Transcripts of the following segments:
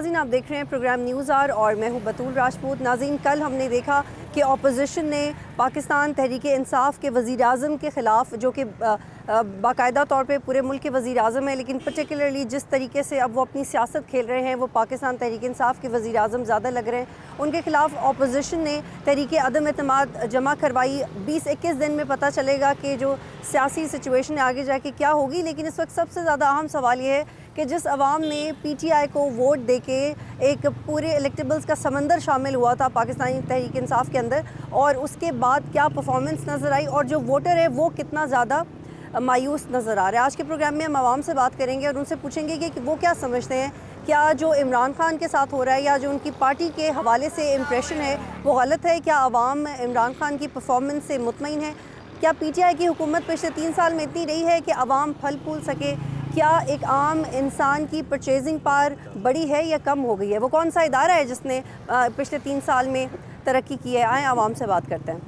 नाज़रीन, आप देख रहे हैं प्रोग्राम न्यूज़ आवर और मैं हूं बतूल राजपूत। नाज़रीन, कल हमने देखा कि अपोजिशन ने पाकिस्तान तहरीक इंसाफ के वज़ीर आज़म के ख़िलाफ़, जो कि बाकायदा तौर पे पूरे मुल्क के वज़ीर आज़म है, लेकिन पर्टिकुलरली जिस तरीके से अब वो अपनी सियासत खेल रहे हैं वो पाकिस्तान तहरीक इंसाफ के वज़ीर आज़म ज़्यादा लग रहे हैं। उनके ख़िलाफ़ अपोजिशन ने तहरीक अदम एतमाद जमा करवाई। 20-21 दिन में पता चलेगा कि जो सियासी सिचुएशन है आगे जाके क्या होगी। लेकिन इस वक्त सबसे ज़्यादा अहम सवाल ये है कि जिस अवाम ने PTI को वोट देके एक पूरे इलेक्टेबल्स का समंदर शामिल हुआ था पाकिस्तानी तहरीक इंसाफ के अंदर, और उसके बाद क्या परफॉर्मेंस नज़र आई और जो वोटर है वो कितना ज़्यादा मायूस नज़र आ रहा है। आज के प्रोग्राम में हम आवाम से बात करेंगे और उनसे पूछेंगे कि वो क्या समझते हैं, क्या जो इमरान खान के साथ हो रहा है या जो उनकी पार्टी के हवाले से इम्प्रेशन है वो गलत है। क्या आवाम इमरान खान की परफॉर्मेंस से मुतमईन है। क्या PTI की हुकूमत पिछले 3 साल में इतनी रही है कि आवाम फल फूल सके। क्या एक आम इंसान की परचेजिंग पावर बढ़ी है या कम हो गई है। वो कौन सा इदारा है जिसने पिछले 3 साल में तरक्की की है। आए आवाम से बात करते हैं।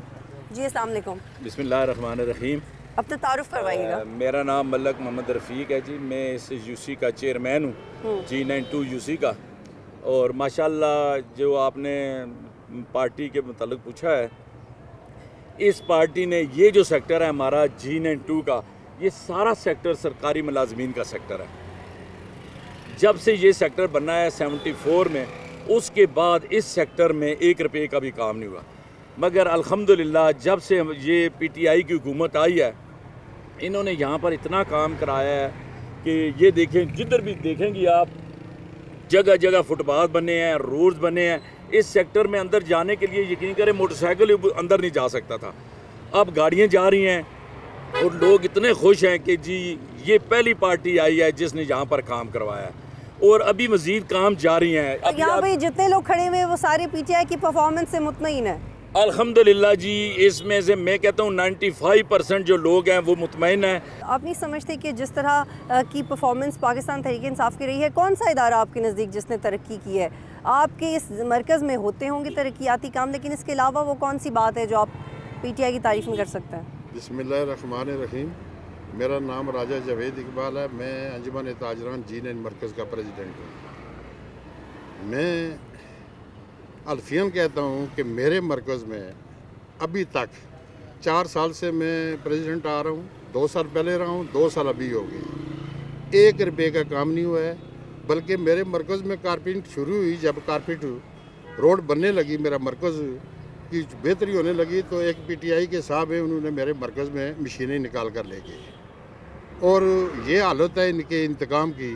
जी अस्सलाम वालेकुम। बिस्मिल्लाहिर्रहमानिर्रहीम। अब तो तारुफ करवाइएगा। मेरा नाम मलक मोहम्मद रफ़ीक है जी। मैं इस UC का चेयरमैन हूँ, G92 UC का। और माशाल्लाह जो आपने पार्टी के मुताल्लिक पूछा है, इस पार्टी ने ये जो सेक्टर है हमारा G92 का, ये सारा सेक्टर सरकारी मुलाजमीन का सेक्टर है। जब से ये सेक्टर बना है 74 में, उसके बाद इस सेक्टर में 1 रुपये का भी काम नहीं हुआ। मगर अल्हम्दुलिल्लाह जब से ये PTI की हुकूमत आई है, इन्होंने यहाँ पर इतना काम कराया है कि ये देखें, जिधर भी देखेंगी आप, जगह जगह फुटपाथ बने हैं, रोड्स बने हैं। इस सेक्टर में अंदर जाने के लिए यकीन करें मोटरसाइकिल अंदर नहीं जा सकता था, अब गाड़ियाँ जा रही हैं और लोग इतने खुश हैं कि जी ये पहली पार्टी आई है जिसने यहाँ पर काम करवाया है और अभी मज़ीद काम जारी हैं। यहाँ पे जितने लोग खड़े हुए हैं वो सारे PTI की परफॉर्मेंस से मुतमईन है। अल्हम्दुलिल्लाह जी, इसमें से मैं कहता हूँ 95% जो लोग हैं वो मुतमईन हैं। आप नहीं समझते कि जिस तरह की परफॉर्मेंस पाकिस्तान तहरीक इंसाफ की रही है, कौन सा इदारा आपके नज़दीक जिसने तरक्की की है। आपके इस मरकज़ में होते होंगे तरक्याती काम, लेकिन इसके अलावा वो कौन सी बात है जो आप PTI की तारीफ़ में कर सकते हैं। बिस्मिल्लाहिर्रहमानिर्रहीम। मेरा नाम राजा जावेद इकबाल है। मैं अंजुमन ताजरान G9 मरकज़ का प्रेसिडेंट हूँ। मैं अल्फियन कहता हूँ कि मेरे मरकज़ में अभी तक 4 साल से मैं प्रेसिडेंट आ रहा हूँ। 2 साल पहले रहा हूँ, 2 साल अभी हो गए। 1 रुपये का काम नहीं हुआ है। बल्कि मेरे मरकज़ में कारपेंट शुरू हुई, जब कारपेट रोड बनने लगी, मेरा मरकज़ की बेहतरी होने लगी, तो एक PTI के साहब हैं, उन्होंने मेरे मरकज़ में मशीनें निकाल कर ले गई। और ये हालत है इनके इंतकाम की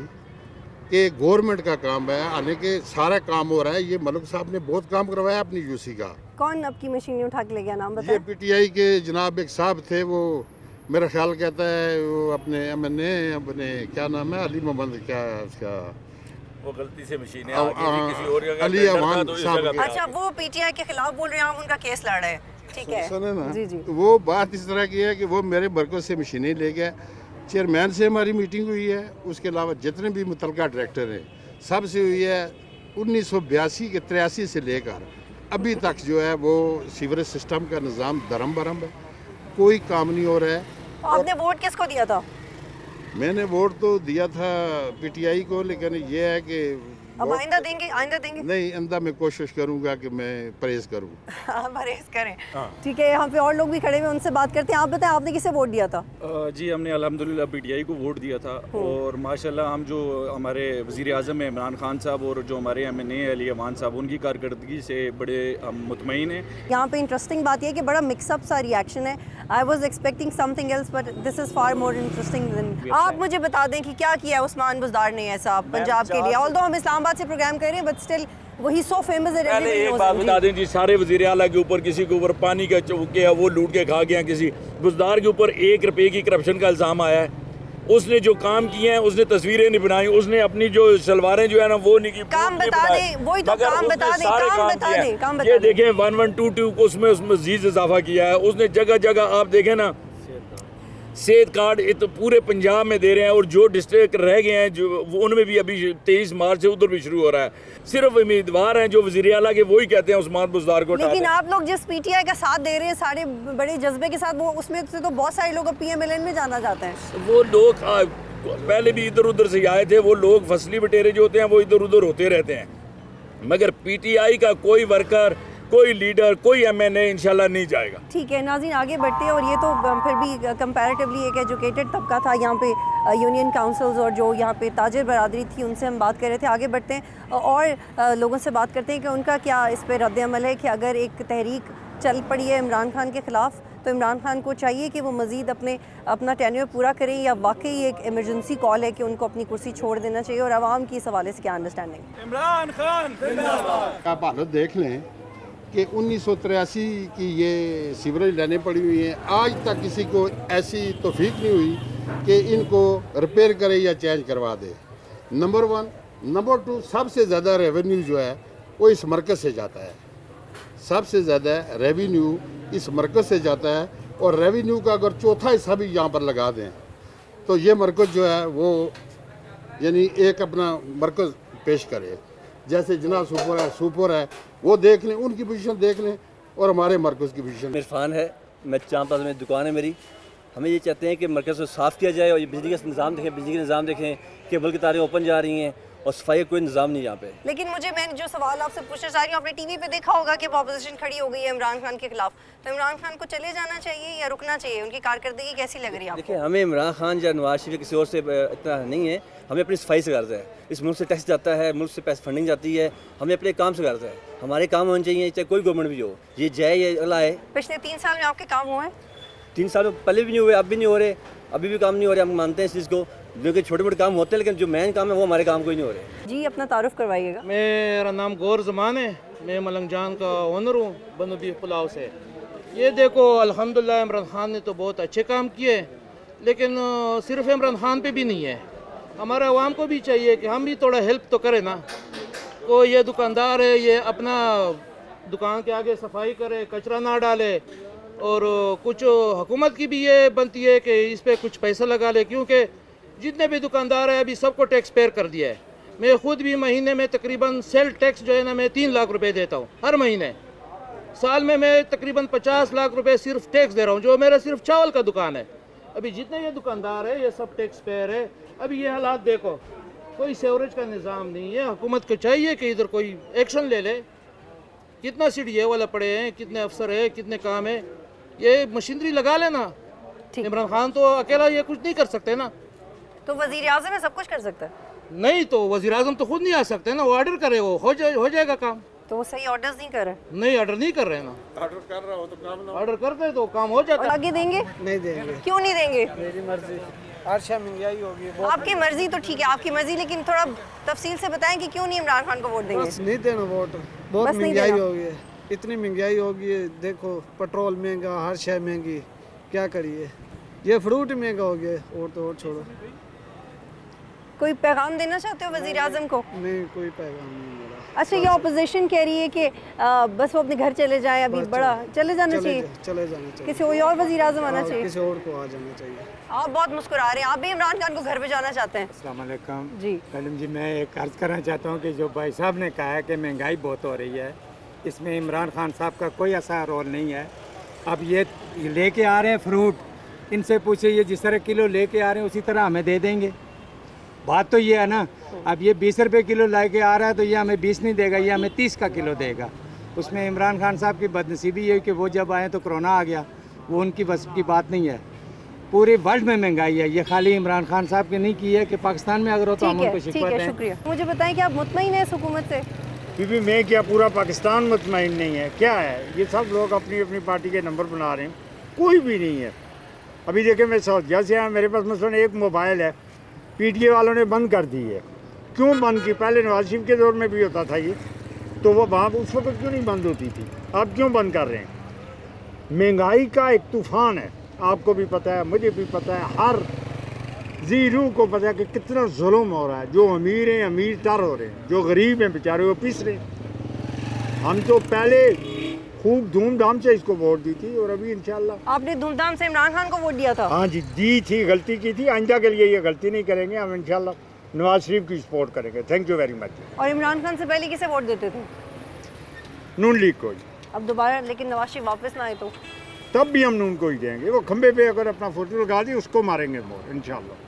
कि गवर्नमेंट का काम है, आने के सारा काम हो रहा है। ये मलिक साहब ने बहुत काम करवाया अपनी UC का। कौन आपकी मशीनें उठा के ले गया, नाम बताएं। ये PTI के जनाब एक साहब थे, वो मेरा ख्याल कहता है वो अपने MNA अपने क्या नाम है, अली मोहम्मद, क्या उसका, वो गलती से मशीनें किसी और अली अमान साहब। अच्छा, वो PTI के खिलाफ बोल रहे हैं, हम उनका केस लड़ रहे हैं। ठीक है, सुने ना। जी जी। वो बात इस तरह की है कि वो मेरे मरकज़ से मशीनें ले गया। चेयरमैन से हमारी मीटिंग हुई है, उसके अलावा जितने भी मुतलका डायरेक्टर हैं सब से हुई है। 1982 के 83 से लेकर अभी तक जो है वो सीवरेज सिस्टम का निज़ाम धर्म भरम है, कोई काम नहीं हो रहा है। आपने वोट किसको दिया था। मैंने वोट तो दिया था PTI को, लेकिन ये है कि अब आइंदा देंगे, आइंदा देंगे। नहीं, आइंदा मैं कोशिश करूंगा कि मैं परहेज करूं। परहेज करें। ठीक है, यहाँ पे और लोग भी खड़े हुए, उनसे बात करते हैं। आप बताएं, आपने किसे वोट दिया था। जी, हमने अल्हम्दुलिल्लाह PTI को वोट दिया था। और माशाल्लाह हम जो हमारे वज़ीर आज़म हैं इमरान खान साहब और जो हमारे MNA अली अमान साहब, उनकी कारकर्दगी से बड़े हम मुतमईन हैं। यहाँ पे इंटरेस्टिंग बात यह है कि बड़ा मिक्सअप सा रिएक्शन है। I was expecting something else but this is far more interesting then. आप मुझे बता दें कि क्या किया उस्मान बुज़दार ने ऐसा पंजाब के लिए। ऑल्दो हम इस्लामाबाद से प्रोग्राम कर रहे हैं बट स्टिल वही सो फेमस है। पहले एक बात बता दें जी, सारे वज़ीर आला के ऊपर किसी के ऊपर पानी का चौके है वो लूट के खा गया, किसी बुज़दार के ऊपर 1 रुपये की करप्शन का इल्ज़ाम आया है। उसने जो काम किए हैं, उसने तस्वीरें नहीं बनाई, उसने अपनी जो सलवारें जो है ना वो नहीं की। काम बता दें, वही तो काम बता दें, काम बता दें, काम बता ये दें। देखें 1122 को उसमें मज़ीद इजाफा किया है उसने। जगह जगह आप देखें ना, सेहत कार्ड तो पूरे पंजाब में दे रहे हैं और जो डिस्ट्रिक्ट रह गए हैं जो उनमें भी अभी 23 मार्च से उधर भी शुरू हो रहा है। सिर्फ उम्मीदवार हैं जो वज़ीर आला के, वही कहते हैं उस्मान बुज़दार को। लेकिन आप लोग जिस PTI का साथ दे रहे हैं सारे बड़े जज्बे के साथ, वो उसमें से तो बहुत सारे लोग PMLN में जाना चाहते हैं। वो लोग पहले भी इधर उधर से आए थे, वो लोग फसली बटेरे जो होते हैं वो इधर उधर होते रहते हैं, मगर पीटीआई का कोई वर्कर, कोई लीडर, कोई एमएनए इंशाल्लाह नहीं जाएगा। ठीक है नाज़रीन, आगे बढ़ते हैं। और ये तो फिर भी कंपैरेटिवली एक एजुकेटेड तबका था यहाँ पे, यूनियन काउंसिल्स और जो यहाँ पे ताजिर बरादरी थी उनसे हम बात कर रहे थे। आगे बढ़ते हैं और लोगों से बात करते हैं कि उनका क्या इस पर रद्द अमल है कि अगर एक तहरीक चल पड़ी है इमरान खान के ख़िलाफ़ तो इमरान खान को चाहिए कि वो मज़ीद अपना टेन्योर पूरा करें, या वाकई एक इमरजेंसी कॉल है कि उनको अपनी कुर्सी छोड़ देना चाहिए, और आवाम की इस हवाले से क्या अंडरस्टैंडिंग? इमरान खान जिंदाबाद। आप हालत देख लें कि 1983 की ये सीवरेज लाइनें पड़ी हुई हैं, आज तक किसी को ऐसी तौफीक नहीं हुई कि इनको रिपेयर करे या चेंज करवा दे। नंबर 1। नंबर 2, सबसे ज़्यादा रेवेन्यू जो है वो इस मरकज़ से जाता है, सबसे ज़्यादा रेवेन्यू इस मरकज़ से जाता है, और रेवेन्यू का अगर चौथा हिस्सा भी यहाँ पर लगा दें तो ये मरकज़ जो है वो यानी एक अपना मरकज़ पेश करे। जैसे जना सुपर है वो देख लें, उनकी पोजीशन देख लें, और हमारे मरकज़ की पोजीशन। इरफान है, मैं चांद प्लाजा में दुकान है मेरी। हमें ये चाहते हैं कि मरकज़ को साफ़ किया जाए और ये बिजली का निज़ाम देखें, बिजली का निज़ाम देखें, केबल की तारें ओपन जा रही हैं और सफाई का कोई निज़ाम नहीं यहाँ पे। लेकिन मैं जो सवाल आपसे पूछना चाह रही हूँ, आपने टीवी पे देखा होगा कि अपोजिशन खड़ी हो गई है इमरान खान के खिलाफ, तो इमरान खान को चले जाना चाहिए या रुकना चाहिए? उनकी कारकर्दगी कैसी लग रही है आपको? देखिए, हमें इमरान खान या नवाज शरीफ किसी और से इतना नहीं है, हमें अपनी सफाई से गर्ज है। इस मुल्क से टैक्स जाता है, मुल्क से पैसे फंडिंग जाती है, हमें अपने काम से गर्ज है। हमारे काम होने चाहिए, चाहे कोई गवर्नमेंट भी हो, ये जाए ये अगला है। पिछले 3 साल में आपके काम हुए हैं? 3 साल पहले भी नहीं हुए, अब भी नहीं हो रहे, अभी भी काम नहीं हो रहे। हम मानते हैं इस चीज़ को, क्योंकि छोटे मोटे काम होते हैं, लेकिन जो मेन काम है वो हमारे काम कोई नहीं हो रहे। जी, अपना तारुफ करवाइएगा। मेरा नाम गौर ज़मान है, मैं मलंग जान का ओनर हूँ बनो बीफ पुलाव से। ये देखो अल्हम्दुलिल्लाह इमरान खान ने तो बहुत अच्छे काम किए, लेकिन सिर्फ इमरान खान पे भी नहीं है, हमारे अवाम को भी चाहिए कि हम भी थोड़ा हेल्प तो करें ना। कोई ये दुकानदार है, ये अपना दुकान के आगे सफाई करे, कचरा ना डाले, और कुछ हुकूमत की भी ये बनती है कि इस पर कुछ पैसा लगा ले, क्योंकि जितने भी दुकानदार है अभी सबको टैक्स पेयर कर दिया है। मैं खुद भी महीने में तकरीबन सेल टैक्स जो है ना, मैं 3 लाख रुपए देता हूँ हर महीने। साल में मैं तकरीबन 50 लाख रुपए सिर्फ टैक्स दे रहा हूँ, जो मेरा सिर्फ चावल का दुकान है। अभी जितने ये दुकानदार है ये सब टैक्स पेयर है। अभी ये हालात देखो, कोई सेवरेज का निज़ाम नहीं है। हुकूमत को चाहिए कि इधर कोई एक्शन ले ले। कितना सीढ़ी वाला पड़े हैं, कितने अफसर है, कितने काम है, ये मशीनरी लगा लेना। इमरान खान तो अकेला ये कुछ नहीं कर सकते ना। तो वज़ीर आज़म है, सब कुछ कर सकता है? नहीं तो वज़ीर आज़म तो खुद नहीं आ सकते ना, वो ऑर्डर करे, वो हो जाएगा काम। तो वो सही ऑर्डर्स नहीं कर रहे? नहीं, ऑर्डर नहीं कर रहे ना। ऑर्डर कर रहा हो तो काम, ऑर्डर करते तो काम हो जाता। और आगे देंगे? नहीं देंगे। क्यों नहीं देंगे? मेरी मर्जी, अर्शा महंगाई होगी। आपकी मर्जी तो ठीक है, आपकी मर्जी, लेकिन थोड़ा तफसील से बताएं कि क्यों नहीं इमरान खान को वोट देंगे? बस नहीं देना वोट, बहुत बस नहीं महंगाई देना। हो गई है, इतनी महंगाई हो गई है। देखो पेट्रोल महंगा, हर शय महंगी, क्या करिए। ये फ्रूट महंगा हो गया, और तो और छोड़ो। कोई पैगाम देना चाहते हो वज़ीर आज़म को? नहीं, कोई पैगाम नहीं मेरा। अच्छा, ये ऑपोजिशन कह रही है कि बस वो अपने घर चले जाए, अभी बड़ा चले जाना चाहिए, चले जाना चाहिए, किसी कोई और वज़ीर आज़म आना चाहिए। किसी और को आ जाना चाहिए। आप बहुत मुस्कुरा रहे हैं, आप भी इमरान खान को घर पे जाना चाहते हैं? अस्सलाम वालेकुम जी। कलम जी, मैं एक अर्ज़ करना चाहता हूँ कि जो भाई साहब ने कहा है कि महंगाई बहुत हो रही है, इसमें इमरान खान साहब का कोई ऐसा रोल नहीं है। अब ये लेके आ रहे हैं फ्रूट, इनसे पूछे ये जिस तरह किलो लेके आ रहे हैं उसी तरह हमें दे देंगे। बात तो ये है ना, अब ये 20 रुपये किलो लेके आ रहा है तो ये हमें 20 नहीं देगा, ये हमें 30 का किलो देगा। उसमें इमरान खान साहब की बदनसीबी है कि वो जब आए तो कोरोना आ गया, वो उनकी बस की बात नहीं है। पूरे वर्ल्ड में महंगाई है, ये खाली इमरान खान साहब की नहीं की है कि पाकिस्तान में अगर हो तो हम उनको ठीक शिकवत है, हैं। शुक्रिया। मुझे बताएं कि आप मुतमईन हैं इस हुकूमत से? क्योंकि मैं क्या, पूरा पाकिस्तान मुतमईन नहीं है। क्या है, ये सब लोग अपनी अपनी पार्टी के नंबर बना रहे हैं, कोई भी नहीं है। अभी देखिए, मैं सऊदीया से आया, मेरे पास मसलन एक मोबाइल है, पीटीए वालों ने बंद कर दी है। क्यों बंद की? पहले नवाज शरीफ के दौर में भी होता था ये, तो वो वहाँ उस वक्त क्यों नहीं बंद होती थी, अब क्यों बंद कर रहे हैं? महंगाई का एक तूफ़ान है, आपको भी पता है, मुझे भी पता है, हर ज़ीरू को पता है कि कितना जुल्म हो रहा है। जो अमीर हैं अमीर तर हो रहे हैं, जो गरीब हैं बेचारे वो पिस रहे हैं। हम तो पहले खूब धूमधाम से इसको वोट दी थी, और अभी इंशाल्लाह। आपने धूमधाम से इमरान खान को वोट दिया था? हाँ जी, दी थी, गलती की थी। आइंदा के लिए ये गलती नहीं करेंगे हम, इंशाल्लाह नवाज शरीफ की सपोर्ट करेंगे। Thank you very much. और इमरान खान से पहले किसे वोट देते थे? नून लीग को। अब दोबारा लेकिन नवाज शरीफ वापस ना आए तो? तब भी हम नून को ही देंगे। वो खंबे पे अगर अपना फोटो लगा दी उसको मारेंगे वोट इंशाल्लाह।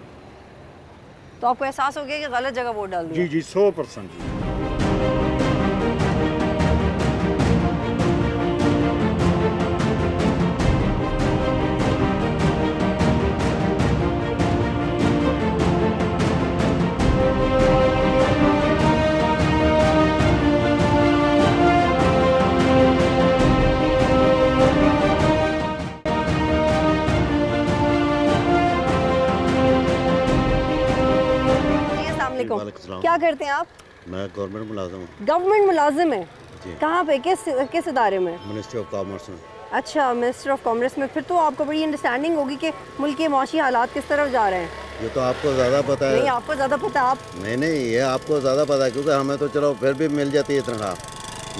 तो आपको एहसास हो गया कि गलत जगह वोट डाल दिया? जी 100% जी। वालेकुम। क्या करते हैं आप? मैं गवर्नमेंट मुलाजिम हूँ। गवर्नमेंट मुलाजिम है? जी। कहाँ पे, किस इदारे में? मिनिस्ट्री ऑफ कॉमर्स में। अच्छा, मिनिस्टर ऑफ कॉमर्स में। फिर तो आपको बड़ी अंडरस्टैंडिंग होगी कि मुल्क के माशी हालात किस तरफ जा रहे हैं। ये तो आपको ज़्यादा पता है। नहीं, आपको ज़्यादा पता। आप नहीं, ये आपको ज़्यादा पता है, क्योंकि हमें तो चलो फिर भी मिल जाती है तनख्वाह,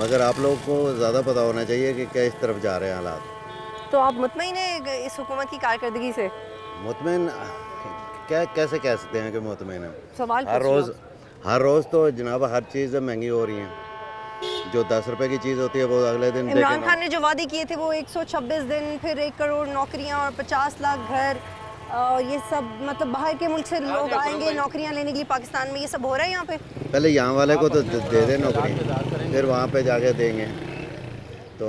मगर आप लोगों को ज़्यादा पता होना चाहिए कि किस तरफ जा रहे हैं हालात। तो आप मुतमईन हैं इस हुकूमत की कारकर्दगी से? मुतमईन क्या कैसे कह सकते हैं कि मुतमईन है? सवाल हर रोज़ तो जनाब हर चीज़ महंगी हो रही है। जो 10 रुपए की चीज़ होती है वो अगले दिन इमरान खान ने जो वादे किए थे वो 126 दिन, फिर 1 करोड़ नौकरियां और 50 लाख घर, ये सब मतलब बाहर के मुल्क से लोग आएंगे नौकरियां लेने के लिए पाकिस्तान में। ये सब हो रहा है यहाँ पे? पहले यहाँ वाले को तो दे दे नौकरी, फिर वहाँ पे जाके देंगे। तो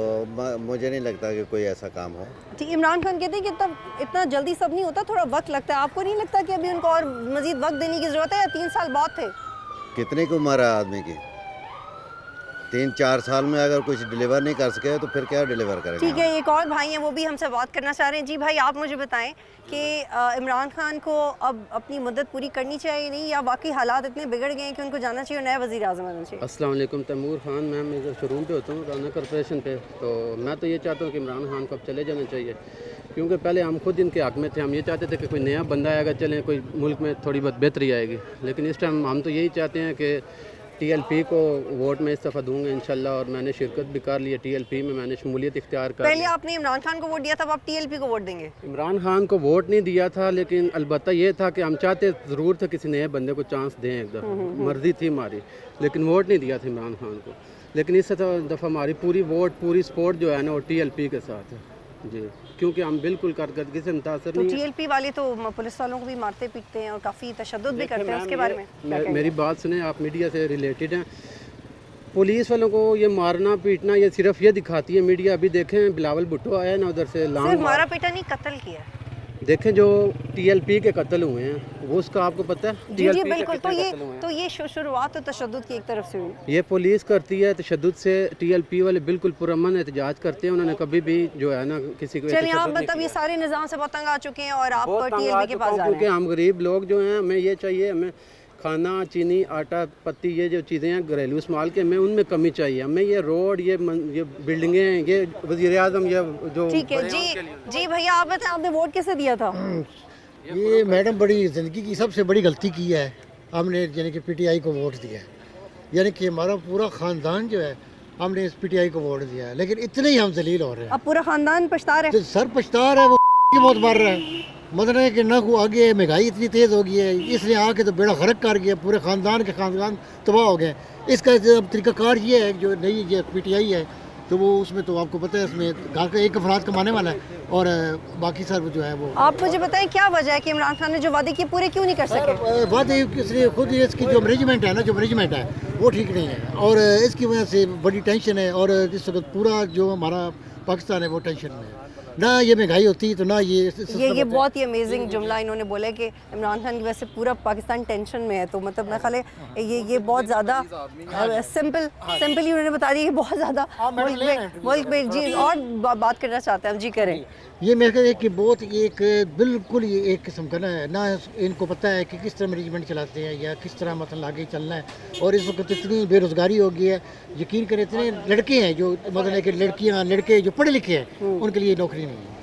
मुझे नहीं लगता कि कोई ऐसा काम हो। ठीक, इमरान खान कहते हैं कि इतना जल्दी सब नहीं होता, थोड़ा वक्त लगता है। आपको नहीं लगता कि अभी उनको और मजीद वक्त देने की ज़रूरत है, या 3 साल बहुत थे? कितनी की उम्र है आदमी की? 3-4 साल में अगर कुछ डिलीवर नहीं कर सके तो फिर क्या डिलीवर करेंगे? ठीक है, एक और भाई हैं, वो भी हमसे बात करना चाह रहे हैं। जी भाई, आप मुझे बताएं कि इमरान खान को अब अपनी मुद्दत पूरी करनी चाहिए नहीं, या वाकई हालात इतने बिगड़ गए हैं कि उनको जाना चाहिए और नया वज़ीर आज़म आना चाहिए? अस्सलाम वालेकुम। तैमूर खान, मैं इधर शोरूम पे होता हूँ राना कॉर्पोरेशन पे। तो मैं तो ये चाहता हूँ कि इमरान खान को अब चले जाना चाहिए, क्योंकि पहले हम खुद इनके हक में थे। हम ये चाहते थे कि कोई नया बंदा आएगा, चलें कोई मुल्क में थोड़ी बहुत बेहतरी आएगी। लेकिन इस टाइम हम तो यही चाहते हैं कि TLP को वोट में इस दफ़ा दूंगा इंशाल्लाह, और मैंने शिरकत भी कर ली है TLP में, मैंने शमूलियत इख्तियार कर। पहले आपने इमरान खान को वोट दिया था, अब आप TLP को वोट देंगे? इमरान खान को वोट नहीं दिया था, लेकिन अलबत्ता ये था कि हम चाहते ज़रूर थे किसी नए बंदे को चांस दें एक दफ़ा, मर्जी थी हमारी, लेकिन वोट नहीं दिया था इमरान खान को। लेकिन इस दफ़ा हमारी पूरी वोट, पूरी सपोर्ट जो है ना वो TLP के साथ है जी, क्योंकि हम बिल्कुल कारकर्दगी से मुतासर तो नहीं है। TLP वाले तो पुलिस वालों को भी मारते पीटते हैं और काफ़ी तशद्दुद भी करते हैं, उसके बारे में क्या कहेंगे? मेरी बात सुने, आप मीडिया से रिलेटेड हैं। पुलिस वालों को ये मारना पीटना ये सिर्फ ये दिखाती है मीडिया। अभी देखें बिलावल भुट्टो आया ना उधर से, सिर्फ मारा पीटा नहीं, कत्ल किया। देखें जो TLP के कत्ल हुए हैं वो उसका आपको पता है? जी जी बिल्कुल। तो ये शुरुआत तो तशद्दुद की एक तरफ से हुई। ये पुलिस करती है तशद्दुद से। TLP वाले बिल्कुल पुरअमन एहतजाज करते हैं, उन्होंने कभी भी जो है ना किसी को। चलिए, आप मतलब ये सारे निज़ाम से बहुत तंग आ चुके हैं और आप TLP के पास जा रहे हैं? क्योंकि हम गरीब लोग जो हैं, हमें ये चाहिए, हमें खाना, चीनी, आटा, पत्ती, ये जो चीज़ें हैं घरेलू इस्तेमाल के, हमें उनमें कमी चाहिए। हमें ये रोड, ये बिल्डिंगें, ये वज़ीर आज़म, ये जो। ठीक है जी भैया, आप बताएं आपने वोट किसे दिया था? ये मैडम बड़ी ज़िंदगी की सबसे बड़ी गलती की है, हमने यानी कि PTI को वोट दिया है। यानी कि हमारा पूरा ख़ानदान जो है हमने इस PTI को वोट दिया है, लेकिन इतने ही हम जलील हो रहे हैं। अब पूरा ख़ानदान पछता रहा है? सर पछता रहा है, वो की मौत मार रहा है। मतलब है कि ना को आगे महंगाई इतनी तेज़ हो गई है, इसलिए आके तो बेड़ा गर्क कर गया, पूरे ख़ानदान के ख़ानदान तबाह हो गए। इसका तरीक़ाकार ये है जो नई ये PTI है, तो वो उसमें तो आपको पता है इसमें घर का एक अफराद कमाने वाला है और बाकी सर जो है वो। आप मुझे बताएं क्या वजह है कि इमरान खान ने जो वादे किए पूरे क्यों नहीं कर सके? वादे इसलिए खुद इसकी जो मैनेजमेंट है ना, जो मैनेजमेंट है वो ठीक नहीं है, और इसकी वजह से बड़ी टेंशन है। और इस वक्त पूरा जो हमारा पाकिस्तान है वो टेंशन में है। ना ये महंगाई होती तो ना ये बहुत ही अमेजिंग जुमला इन्होंने बोला है कि इमरान खान की वजह से पूरा पाकिस्तान टेंशन में है। तो मतलब मैं ख्याल है ये बहुत ज़्यादा सिंपली उन्होंने बता दिया कि बहुत ज़्यादा मुल्क में। जी, और बात करना चाहते हैं हम? जी करें। ये मेरे ख्याल है कि बहुत एक बिल्कुल ये एक किस्म का ना इनको पता है कि किस तरह मैनेजमेंट चलाते हैं या किस तरह मतलब आगे चलना है। और इस वक्त इतनी बेरोज़गारी हो गई है, यकीन करें इतने लड़के हैं जो मतलब है कि लड़कियां लड़के जो पढ़े लिखे हैं उनके लिए नौकरी नहीं है।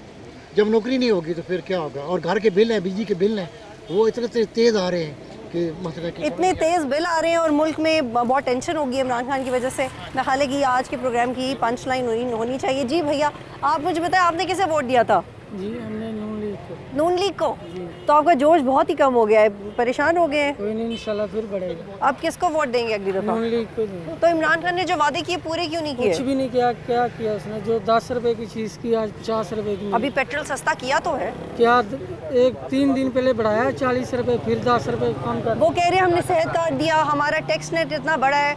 जब नौकरी नहीं होगी तो फिर क्या होगा? और घर के बिल हैं, बिजली के बिल हैं, वो इतने तेज़ आ रहे हैं कि मतलब इतने तेज़ बिल आ रहे हैं और मुल्क में बहुत टेंशन होगी इमरान खान की वजह से। मैं ख्याल है कि आज के प्रोग्राम की पंच लाइन होनी चाहिए। जी भैया, आप मुझे बताएं आपने किसे वोट दिया था? जी हमने नून लीग को। नून लीग को? तो आपका जोश बहुत ही कम हो गया है, परेशान हो गए हैं। कोई नहीं, इंशाल्लाह फिर बढ़ेगा। आप किसको वोट देंगे अगली दफा? नून लीग को देंगे। तो इमरान खान ने जो वादे किए पूरे क्यों नहीं किए? कुछ भी नहीं किया। क्या किया उसने? जो 10 रुपए की चीज़ की आज 50 रुपए की। अभी पेट्रोल सस्ता किया तो है क्या? 3 दिन पहले बढ़ाया 40 रुपए, फिर 10 रुपए कम कर। वो कह रहे हैं हमने सेहत कार्ड दिया, हमारा टैक्स नेट इतना बड़ा है,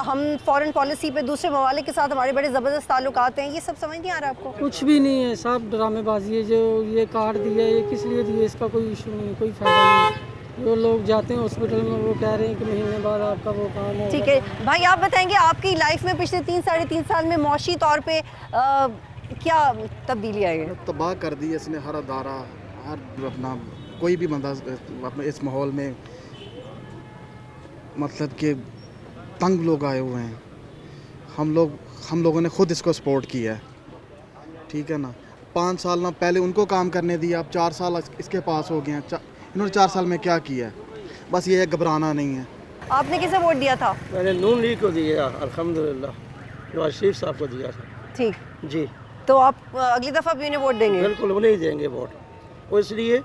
हम फॉरेन पॉलिसी पे दूसरे ममालिक के साथ हमारे बड़े ज़बरदस्त ताल्लुकात हैं। ये सब समझ नहीं आ रहा आपको? कुछ भी नहीं है, सब ड्रामेबाजी है। जो ये कार्ड दिया ये किस लिए दिया, इसका कोई इशू नहीं, कोई फ़ायदा नहीं। जो लोग जाते हैं हॉस्पिटल में वो कह रहे हैं कि महीने बाद आपका वो काम होगा। ठीक है भाई, आप बताएंगे आपकी लाइफ में पिछले 3-3.5 साल में मौशी तौर पे क्या तब्दीली आई है? तबाह कर दी इसने हर अदारा, हर अपना कोई भी बंदा अपने इस माहौल में, मतलब कि तंग लोग आए हुए हैं। हम लोगों ने खुद इसको सपोर्ट किया है, ठीक है ना। 5 साल ना पहले उनको काम करने दिया, अब 4 साल इसके पास हो गए हैं। इन्होंने 4 साल में क्या किया है? बस ये है, घबराना नहीं है। आपने किसे वोट दिया था? मैंने नून लीग को दिया, अल्हम्दुलिल्लाह, नवाज शरीफ साहब को दिया था। ठीक जी। तो आप अगली दफ़ा भी उन्हें वोट देंगे? बिल्कुल उन्हें ही देंगे वोट। और इसलिए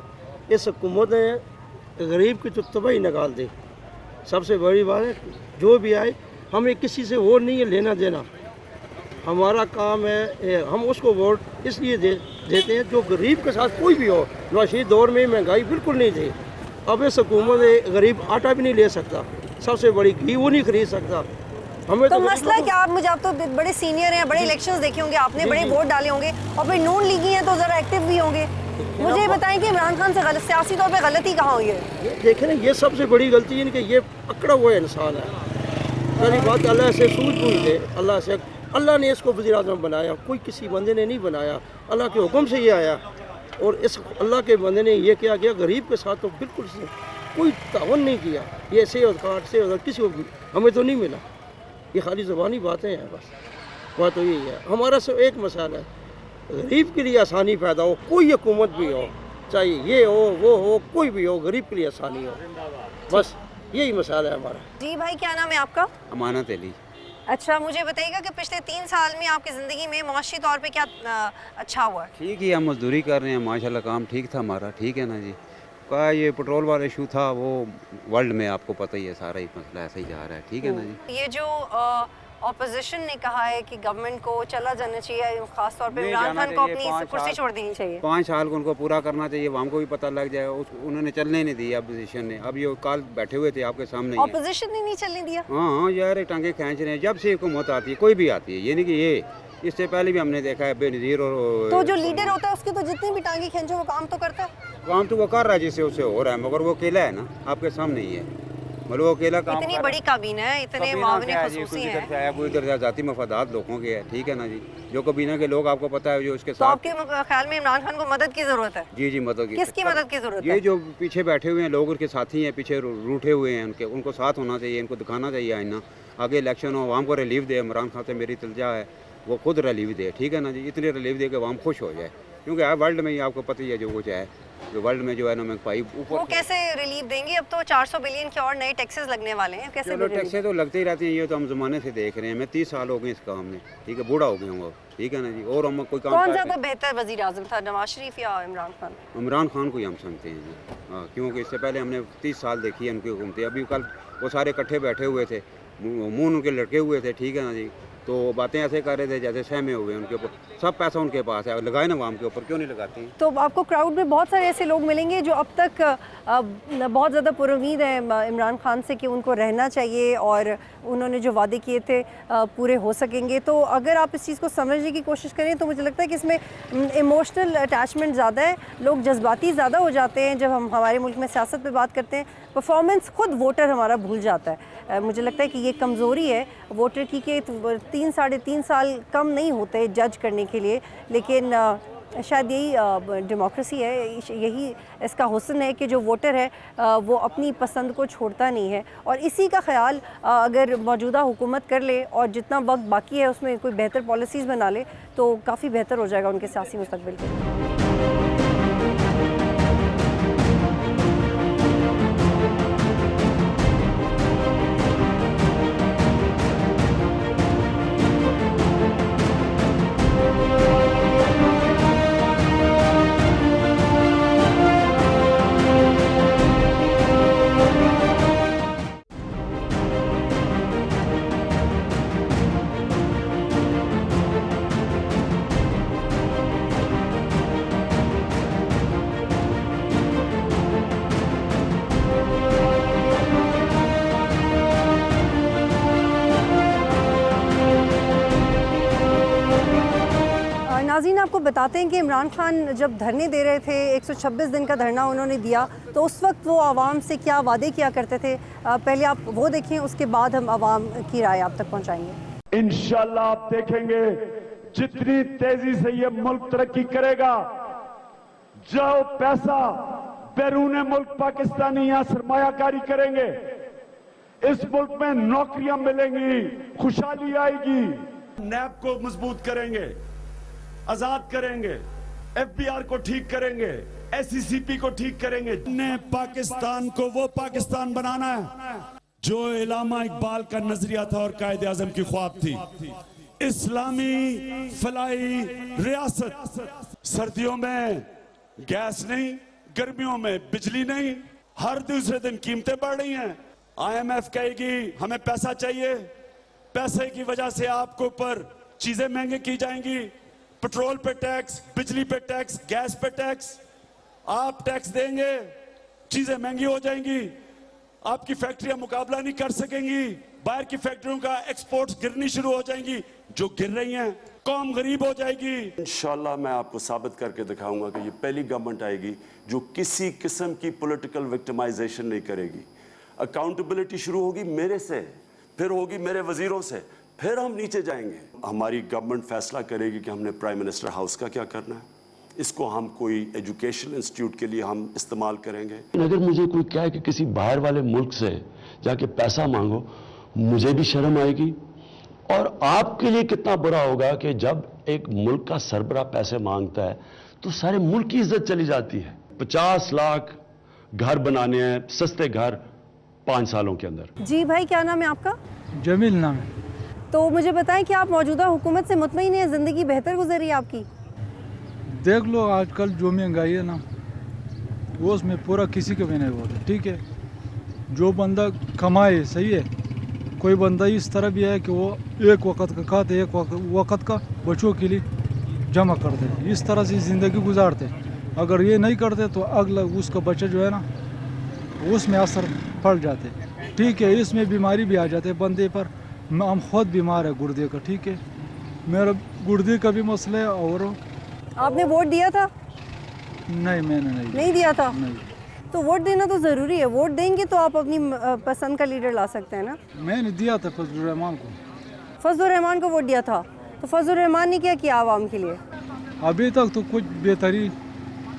इस हुकूमत ने गरीब की तो तबाही निकाल दी। सबसे बड़ी बात है, जो भी आए हमें किसी से वोट नहीं है लेना देना। हमारा काम है, हम उसको वोट इसलिए देते हैं जो गरीब के साथ कोई भी हो। नवाशी दौर में महंगाई बिल्कुल नहीं थी। अब इस हुकूमत में गरीब आटा भी नहीं ले सकता, सबसे बड़ी घी वो नहीं खरीद सकता। हमें तो मसला क्या? आप तो बड़े सीनियर हैं, बड़े इलेक्शंस देखे होंगे आपने, बड़े वोट डाले होंगे, और फिर नून लीगी हैं तो ज़रा एक्टिव भी होंगे। मुझे ये बताएं कि इमरान खान से सियासी तौर पे गलती कहाँ हुई है? देखें ना, ये सबसे बड़ी गलती है कि ये अकड़ा हुआ इंसान है। पहली बात, अल्लाह से सूझबूझ दे। अल्लाह ने इसको वज़ीर आज़म बनाया, कोई किसी बंदे ने नहीं बनाया, अल्लाह के हुक्म से ये आया। और इस अल्लाह के बंदे ने ये क्या किया, गरीब के साथ तो बिल्कुल कोई तावन नहीं किया। ये सेहत कार्ड से किसी को हमें तो नहीं मिला, ये खाली ज़बानी बातें हैं। बस बात तो यही है। हमारा सिर्फ एक मसाला है, गरीब के लिए आसानी पैदा हो, कोई हुकूमत भी हो, चाहे ये हो वो हो, कोई भी हो, गरीब के लिए आसानी हो, बस यही मसाला है हमारा। जी भाई, क्या नाम है आपका? अमानत अली। अच्छा, मुझे बताइएगा कि पिछले 3 साल में आपकी ज़िंदगी में माशी तौर पे क्या अच्छा हुआ है? ठीक ही, हम मजदूरी कर रहे हैं, माशाल्लाह काम ठीक था हमारा, ठीक है ना जी। का ये पेट्रोल वाला इशू था, वो वर्ल्ड में आपको पता ही है, सारा ही मसला ऐसा ही जा रहा है, ठीक है ना जी। ये जो ऑपोजिशन ने कहा है कि गवर्नमेंट को चला जाना चाहिए, खास तौर पे इमरान खान को अपनी कुर्सी छोड़ देनी चाहिए। 5 साल को उनको पूरा करना चाहिए, वहाँ को भी पता लग जाए। उन्होंने चलने नहीं दिया अपोजिशन ने। अब ये कल बैठे हुए थे आपके सामने, ऑपोजिशन ने नहीं चलने दिया। हाँ यार, टांगे खींच रहे हैं। जब से हुकूमत आती है, कोई भी आती है, ये नहीं कि ये, इससे पहले भी हमने देखा है बेनज़ीर और तो जो लीडर होता है उसकी तो जितनी भी टांगे खींचो वो काम तो करता है। काम तो वो कर रहा है जिससे उसे हो रहा है, मगर वो अकेला है ना, आपके सामने ही है, मतलब वो अकेला काम। इतनी बड़ी काबीना है, इतने मामले खसूसी हैं। इधर से आया, कोई इधर से जाती मफादात लोगों के है, ठीक है ना जी। जो कबीना के लोग आपको पता है, जो उसके तो साथ। आपके ख्याल में इमरान खान को मदद की जरूरत है? जी जी, मदद की। किसकी मदद की जरूरत है? ये जो पीछे बैठे हुए हैं लोग, उनके साथी हैं, पीछे रूठे हुए हैं, उनको साथ होना चाहिए, इनको दिखाना चाहिए आईना। आगे इलेक्शन हो, आवाम को रिलीफ दे। इमरान खान से मेरी तिलजा है, वो खुद रिलीफ दे, ठीक है ना जी। इतनी रिलीफ दे कि आवाम खुश हो जाए, क्योंकि वर्ल्ड में ही आपको पता ही है जो कुछ है, जो वर्ल्ड में जो है ना महंगाई ऊपर। वो कैसे रिलीफ देंगे? अब तो 400 बिलियन के और नए टैक्सेस लगने वाले हैं, कैसे? चलो, टैक्सेस तो लगते ही रहते हैं, ये तो हम ज़माने से देख रहे हैं। मैं 30 साल हो गए इस काम में, ठीक है, बूढ़ा हो गया हूँ, ठीक है ना जी। और हम कोई काम कौन ज़्यादा बेहतर वज़ीर आज़म था, नवाज शरीफ या इमरान खान? इमरान खान को ही हम समझते हैं जी, हाँ, क्योंकि इससे पहले हमने 30 साल देखी है उनकी हुकूमतें। अभी कल वो सारे इकट्ठे बैठे हुए थे, मुँह उनके लटके हुए थे, ठीक है ना जी। तो बातें ऐसे कर रहे थे जैसे सहमे हुए उनके ऊपर। सब पैसा उनके पास है, लगाए ना आवाम के ऊपर, क्यों नहीं लगाती? तो आपको क्राउड में बहुत सारे ऐसे लोग मिलेंगे जो अब तक बहुत ज़्यादा पुरुमीद हैं इमरान खान से कि उनको रहना चाहिए और उन्होंने जो वादे किए थे पूरे हो सकेंगे। तो अगर आप इस चीज़ को समझने की कोशिश करें तो मुझे लगता है कि इसमें इमोशनल अटैचमेंट ज़्यादा है, लोग जज्बाती ज़्यादा हो जाते हैं जब हम हमारे मुल्क में सियासत पे बात करते हैं। परफॉर्मेंस खुद वोटर हमारा भूल जाता है। मुझे लगता है कि ये कमज़ोरी है वोटर की कि 3-3.5 साल कम नहीं होते जज करने के लिए, लेकिन शायद यही डेमोक्रेसी है, यही इसका हुस्न है कि जो वोटर है वो अपनी पसंद को छोड़ता नहीं है। और इसी का ख्याल अगर मौजूदा हुकूमत कर ले और जितना वक्त बाकी है उसमें कोई बेहतर पॉलिसीज़ बना ले तो काफ़ी बेहतर हो जाएगा उनके सियासी मुस्तकबिल के लिए। आपको बताते हैं कि इमरान खान जब धरने दे रहे थे, 126 दिन का धरना उन्होंने दिया, तो उस वक्त वो आवाम से क्या वादे किया करते थे। पहले आप वो देखें, उसके बाद हम आवाम की राय आप तक पहुंचाएंगे। इंशाल्लाह आप देखेंगे जितनी तेजी से ये मुल्क तरक्की करेगा, जो पैसा बैरून मुल्क पाकिस्तानी यहाँ सरमायाकारी करेंगे, इस मुल्क में नौकरियां मिलेंगी, खुशहाली आएगी। नैब को मजबूत करेंगे, आजाद करेंगे, एफबीआर को ठीक करेंगे, एससीसीपी को ठीक करेंगे। ने पाकिस्तान को वो पाकिस्तान बनाना है जो इलामा इकबाल का नजरिया था और कायदे आजम की ख्वाब थी। इस्लामी फलाई रियासत, सर्दियों में गैस नहीं, गर्मियों में बिजली नहीं, हर दूसरे दिन कीमतें बढ़ रही हैं। IMF कहेगी हमें पैसा चाहिए, पैसे की वजह से आपके ऊपर चीजें महंगी की जाएंगी, पेट्रोल पे टैक्स, बिजली पे टैक्स, गैस पे टैक्स, आप टैक्स देंगे, चीजें महंगी हो जाएंगी, आपकी फैक्ट्रियां मुकाबला नहीं कर सकेंगी, बाहर की फैक्ट्रियों का एक्सपोर्ट्स गिरनी शुरू हो जाएंगी, जो गिर रही हैं, कौम गरीब हो जाएगी। इंशाल्लाह मैं आपको साबित करके दिखाऊंगा कि ये पहली गवर्नमेंट आएगी जो किसी किस्म की पॉलिटिकल विक्टिमाइजेशन नहीं करेगी। अकाउंटेबिलिटी शुरू होगी मेरे से, फिर होगी मेरे वजीरों से, फिर हम नीचे जाएंगे। हमारी गवर्नमेंट फैसला करेगी कि हमने प्राइम मिनिस्टर हाउस का क्या करना है, इसको हम कोई एजुकेशन इंस्टीट्यूट के लिए हम इस्तेमाल करेंगे। अगर मुझे कोई कहे कि किसी बाहर वाले मुल्क से जाके पैसा मांगो, मुझे भी शर्म आएगी। और आपके लिए कितना बुरा होगा कि जब एक मुल्क का सरबरा पैसे मांगता है तो सारे मुल्क की इज्जत चली जाती है। 50 लाख घर बनाने हैं, सस्ते घर 5 सालों के अंदर। जी भाई, क्या नाम है आपका? जमील नाम है। तो मुझे बताएं कि आप मौजूदा हुकूमत से मुतमईन हैं, ज़िंदगी बेहतर गुजर रही है आपकी? देख लो आजकल जो महंगाई है ना, वो उसमें पूरा किसी को भी नहीं होता। ठीक है, जो बंदा कमाए सही है, कोई बंदा इस तरह भी है कि वो एक वक्त का खाते, एक वक्त का बच्चों के लिए जमा करते, इस तरह से ज़िंदगी गुजारते। अगर ये नहीं करते तो अगला उसका बच्चा जो है ना, उसमें असर पड़ जाते। ठीक है, इसमें बीमारी भी आ जाते बंदे पर। हम खुद बीमार है गुर्दे का। ठीक है, मेरा गुर्दे का भी मसला है। और आपने वोट दिया था? नहीं, मैंने नहीं दिया था। नहीं। तो वोट देना तो ज़रूरी है, वोट देंगे तो आप अपनी पसंद का लीडर ला सकते हैं ना। मैंने दिया था फजलुर रहमान को। फजलुर रहमान को वोट दिया था, तो फजलुर रहमान ने क्या किया आवाम के लिए? अभी तक तो कुछ बेहतरी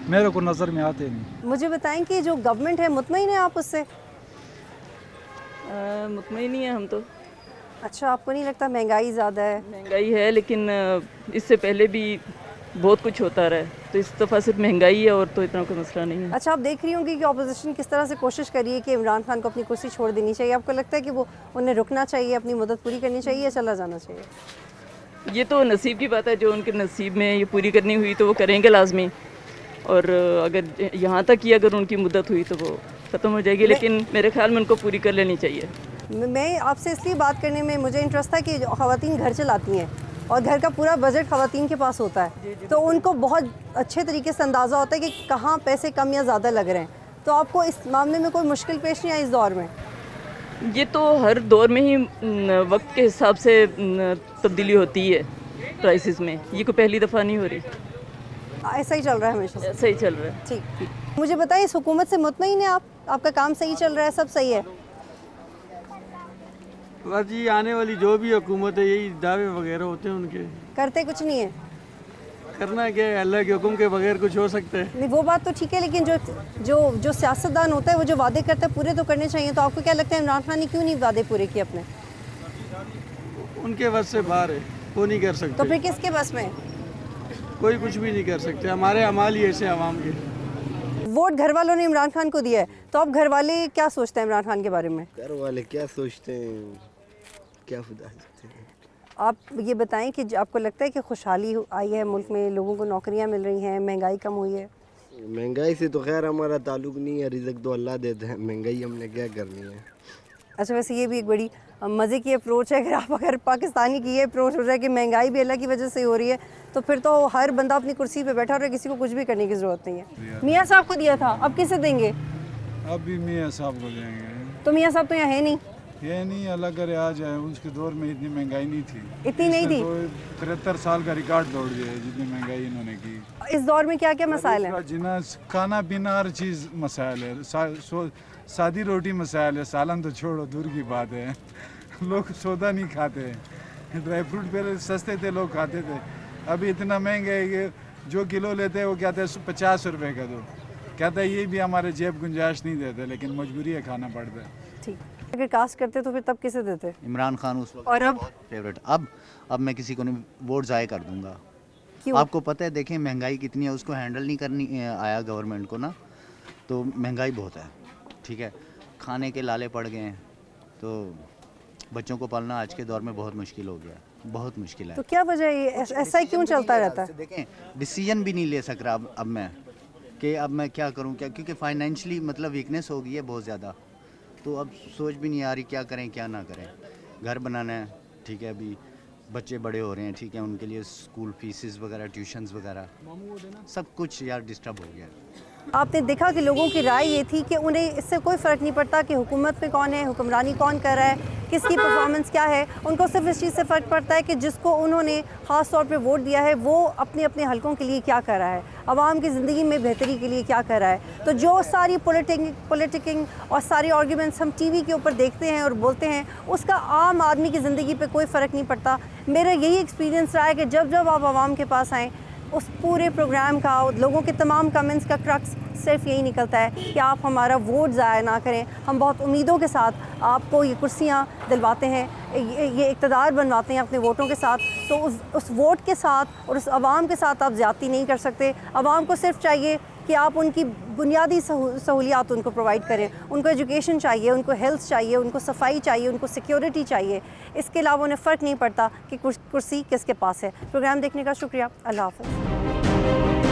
मेरे को नज़र में आते नहीं। मुझे बताएं कि जो गवर्नमेंट है, मुतमईन है आप उससे? मुतमईन नहीं है हम तो। अच्छा, आपको नहीं लगता महंगाई ज़्यादा है? महंगाई है, लेकिन इससे पहले भी बहुत कुछ होता रहा है, तो इस दफ़ा सिर्फ महंगाई है और तो इतना कोई मसला नहीं है। अच्छा, आप देख रही होंगी कि अपोजिशन किस तरह से कोशिश कर रही है कि इमरान खान को अपनी कुर्सी छोड़ देनी चाहिए। आपको लगता है कि वो उन्हें रुकना चाहिए, अपनी मदद पूरी करनी चाहिए या चला जाना चाहिए? ये तो नसीब की बात है, जो उनके नसीब में ये पूरी करनी हुई तो वो करेंगे लाजमी, और अगर यहाँ तक की अगर उनकी मुद्दत हुई तो वो ख़त्म हो जाएगी, लेकिन मेरे ख्याल में उनको पूरी कर लेनी चाहिए। मैं आपसे इसलिए बात करने में मुझे इंटरेस्ट था कि ख़वातीन घर चलाती हैं और घर का पूरा बजट ख़वातीन के पास होता है, तो उनको बहुत अच्छे तरीके से अंदाज़ा होता है कि कहाँ पैसे कम या ज़्यादा लग रहे हैं। तो आपको इस मामले में कोई मुश्किल पेश नहीं आई इस दौर में? ये तो हर दौर में ही वक्त के हिसाब से तब्दीली होती है प्राइसेस में, ये कोई पहली दफ़ा नहीं हो रही। ऐसा ही चल रहा है हमेशा? ऐसा ही चल रहा है। ठीक। मुझे बताइए, इस हुकूमत से मुतमईन है आप? आपका काम सही चल रहा है, सब सही है? बस जी, आने वाली जो भी हुकूमत है यही दावे वगैरह होते हैं उनके, करते कुछ नहीं है। करना क्या है, अल्लाह के हुक्म के बगैर कुछ हो सकता है? नहीं, वो बात तो ठीक है, लेकिन जो सियासतदान होता है वो जो वादे करता है पूरे तो करने चाहिए। तो आपको क्या लगता है इमरान खान ने क्यों नहीं वादे पूरे किए अपने? उनके बस से बाहर है, वो नहीं कर सकते। तो फिर किसके बस में? कोई कुछ भी नहीं कर सकते, हमारे अमाल ही ऐसे आवाम के। वोट घर वालों ने इमरान खान को दिया है, तो अब घर वाले क्या सोचते हैं इमरान खान के बारे में? घर वाले क्या सोचते हैं, क्या बता सकते हैं। आप ये बताएं कि आपको लगता है कि खुशहाली आई है मुल्क में, लोगों को नौकरियां मिल रही हैं, महंगाई कम हुई है? महंगाई से तो खैर हमारा ताल्लुक नहीं है, रिज़्क तो अल्लाह देते हैं, महंगाई हमने क्या करनी है। अच्छा, वैसे ये भी एक बड़ी मज़े की अप्रोच है। अगर पाकिस्तानी की ये अप्रोच हो जाए कि महंगाई भी अल्लाह की वजह से हो रही है, तो फिर तो हर बंदा अपनी कुर्सी पे बैठा और किसी को कुछ भी करने की ज़रूरत नहीं है। मियाँ साहब को दिया था, अब किसे देंगे? अब भी मियाँ साहब को देंगे। तो मियाँ साहब तो यहाँ है नहीं। ये नहीं अल्लाह करे आ जाए, उसके दौर में इतनी महंगाई नहीं थी, इतनी नहीं थी। 73 साल का रिकॉर्ड तोड़ दिया है जितनी महंगाई इन्होंने की। इस दौर में क्या क्या मसाइल हैं? जिना खाना पीना हर चीज़ मसाइल है, सादी रोटी मसाइल है, सालन तो छोड़ो दूर की बात है। लोग सौदा नहीं खाते, ड्राई फ्रूट पहले सस्ते थे लोग खाते थे, अभी इतना महंगे है कि जो किलो लेते हैं वो कहते हैं 50 रुपये का दो, कहता है ये भी हमारे जेब गुंजाइश नहीं देते, लेकिन मजबूरी है, खाना पड़ता है। ठीक, अगर कास्ट करते तो फिर तब किसे देते? इमरान खान उस वक्त। और अब फेवरेट। अब मैं किसी को नहीं वोट ज़ाय कर दूंगा। क्यों? आपको पता है, देखें महंगाई कितनी है, उसको हैंडल नहीं करनी आया गवर्नमेंट को ना, तो महंगाई बहुत है, ठीक है, खाने के लाले पड़ गए हैं, तो बच्चों को पालना आज के दौर में बहुत मुश्किल हो गया, बहुत मुश्किल है। तो क्या वजह है, ऐसा ही क्यों चलता रहता है? देखें, डिसीजन भी नहीं ले सक रहा अब मैं कि अब मैं क्या करूं, क्या, क्योंकि फाइनेंशियली मतलब वीकनेस हो गई है बहुत ज़्यादा, तो अब सोच भी नहीं आ रही क्या करें क्या ना करें। घर बनाना है, ठीक है, अभी बच्चे बड़े हो रहे हैं, ठीक है, उनके लिए स्कूल फीसिस वगैरह, ट्यूशन्स वगैरह, सब कुछ यार डिस्टर्ब हो गया। आपने देखा कि लोगों की राय ये थी कि उन्हें इससे कोई फ़र्क नहीं पड़ता कि हुकूमत में कौन है, हुक्मरानी कौन कर रहा है, किसकी परफॉर्मेंस क्या है, उनको सिर्फ इस चीज़ से फ़र्क पड़ता है कि जिसको उन्होंने ख़ास तौर पे वोट दिया है वो अपने अपने हलकों के लिए क्या कर रहा है, आवाम की ज़िंदगी में बेहतरी के लिए क्या कर रहा है। तो जो सारी पॉलिटिकिंग और सारी आर्ग्यूमेंट्स हम टीवी के ऊपर देखते हैं और बोलते हैं, उसका आम आदमी की ज़िंदगी पे कोई फ़र्क नहीं पड़ता। मेरा यही एक्सपीरियंस रहा है कि जब जब आप आवाम के पास आएँ, उस पूरे प्रोग्राम का, लोगों के तमाम कमेंट्स का क्रक्स सिर्फ यही निकलता है कि आप हमारा वोट ज़ाया ना करें। हम बहुत उम्मीदों के साथ आपको ये कुर्सियाँ दिलवाते हैं, ये इक़्तिदार बनवाते हैं अपने वोटों के साथ, तो उस वोट के साथ और उस आवाम के साथ आप ज़्यादती नहीं कर सकते। आवाम को सिर्फ चाहिए कि आप उनकी बुनियादी सहूलियात उनको प्रोवाइड करें, उनको एजुकेशन चाहिए, उनको हेल्थ चाहिए, उनको सफाई चाहिए, उनको सिक्योरिटी चाहिए। इसके अलावा उन्हें फ़र्क नहीं पड़ता कि कुर्सी किसके पास है। प्रोग्राम देखने का शुक्रिया। अल्लाह हाफ़िज़।